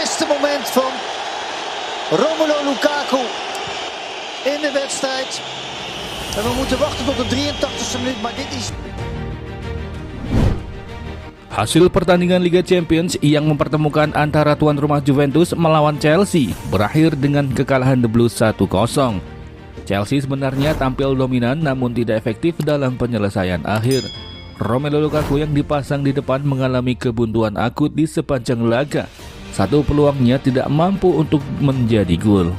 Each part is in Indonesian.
beste moment van Romelu Lukaku in de wedstrijd. En we moeten wachten tot de 83e minuut, maar dit is... Hasil pertandingan Liga Champions yang mempertemukan antara tuan rumah Juventus melawan Chelsea berakhir dengan kekalahan The Blues 1-0. Chelsea sebenarnya tampil dominan namun tidak efektif dalam penyelesaian akhir. Romelu Lukaku yang dipasang di depan mengalami kebuntuan akut di sepanjang laga. Satu peluangnya tidak mampu untuk menjadi gol.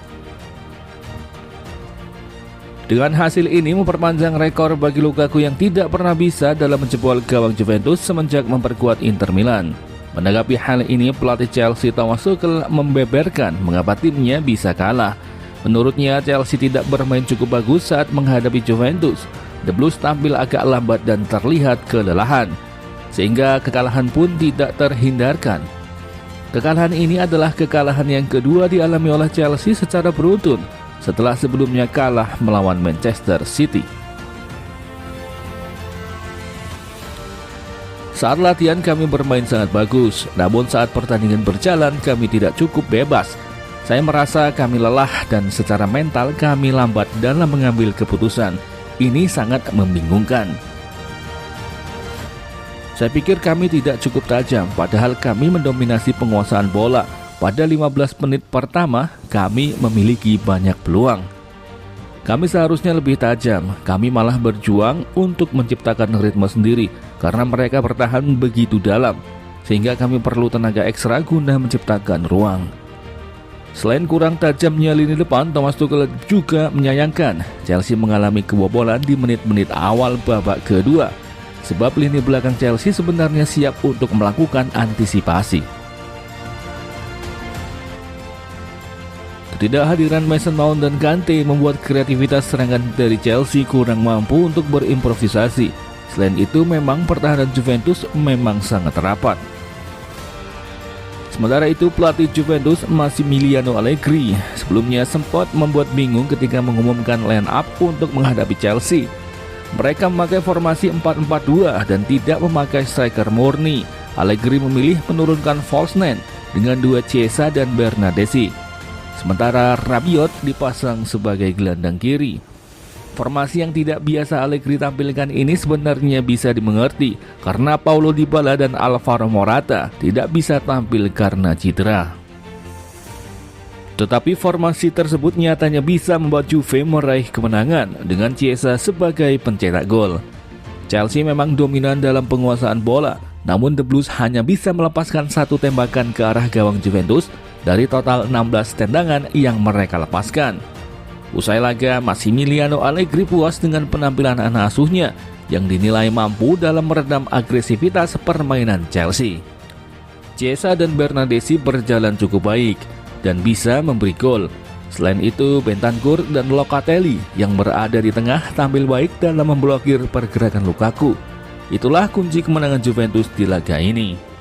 Dengan hasil ini memperpanjang rekor bagi Lukaku yang tidak pernah bisa dalam menjebol gawang Juventus semenjak memperkuat Inter Milan. Menanggapi hal ini, pelatih Chelsea Thomas Tuchel membeberkan mengapa timnya bisa kalah. Menurutnya, Chelsea tidak bermain cukup bagus saat menghadapi Juventus. The Blues tampil agak lambat dan terlihat kelelahan, sehingga kekalahan pun tidak terhindarkan. Kekalahan ini adalah kekalahan yang kedua dialami oleh Chelsea secara beruntun, setelah sebelumnya kalah melawan Manchester City. Saat latihan kami bermain sangat bagus, namun saat pertandingan berjalan kami tidak cukup bebas. Saya merasa kami lelah dan secara mental kami lambat dalam mengambil keputusan. Ini sangat membingungkan. Saya pikir kami tidak cukup tajam, padahal kami mendominasi penguasaan bola. Pada 15 menit pertama, kami memiliki banyak peluang. Kami seharusnya lebih tajam, kami malah berjuang untuk menciptakan ritme sendiri karena mereka bertahan begitu dalam, sehingga kami perlu tenaga ekstra guna menciptakan ruang. Selain kurang tajamnya lini depan, Thomas Tuchel juga menyayangkan Chelsea mengalami kebobolan di menit-menit awal babak kedua, sebab lini belakang Chelsea sebenarnya siap untuk melakukan antisipasi. Ketidakhadiran Mason Mount dan Kante membuat kreativitas serangan dari Chelsea kurang mampu untuk berimprovisasi. Selain itu, memang pertahanan Juventus memang sangat rapat. Sementara itu, pelatih Juventus Massimiliano Allegri sebelumnya sempat membuat bingung ketika mengumumkan line up untuk menghadapi Chelsea. Mereka memakai formasi 4-4-2 dan tidak memakai striker murni. Allegri memilih menurunkan false nine dengan dua Chiesa dan Bernardeschi. Sementara Rabiot dipasang sebagai gelandang kiri. Formasi yang tidak biasa Allegri tampilkan ini sebenarnya bisa dimengerti karena Paulo Dybala dan Alvaro Morata tidak bisa tampil karena cedera. Tetapi formasi tersebut nyatanya bisa membuat Juve meraih kemenangan dengan Chiesa sebagai pencetak gol. Chelsea memang dominan dalam penguasaan bola, namun The Blues hanya bisa melepaskan satu tembakan ke arah gawang Juventus dari total 16 tendangan yang mereka lepaskan. Usai laga, Massimiliano Allegri puas dengan penampilan anak asuhnya yang dinilai mampu dalam meredam agresivitas permainan Chelsea. Chiesa dan Bernardeschi berjalan cukup baik dan bisa memberi gol. Selain itu, Bentancur dan Locatelli yang berada di tengah tampil baik dalam memblokir pergerakan Lukaku. Itulah kunci kemenangan Juventus di laga ini.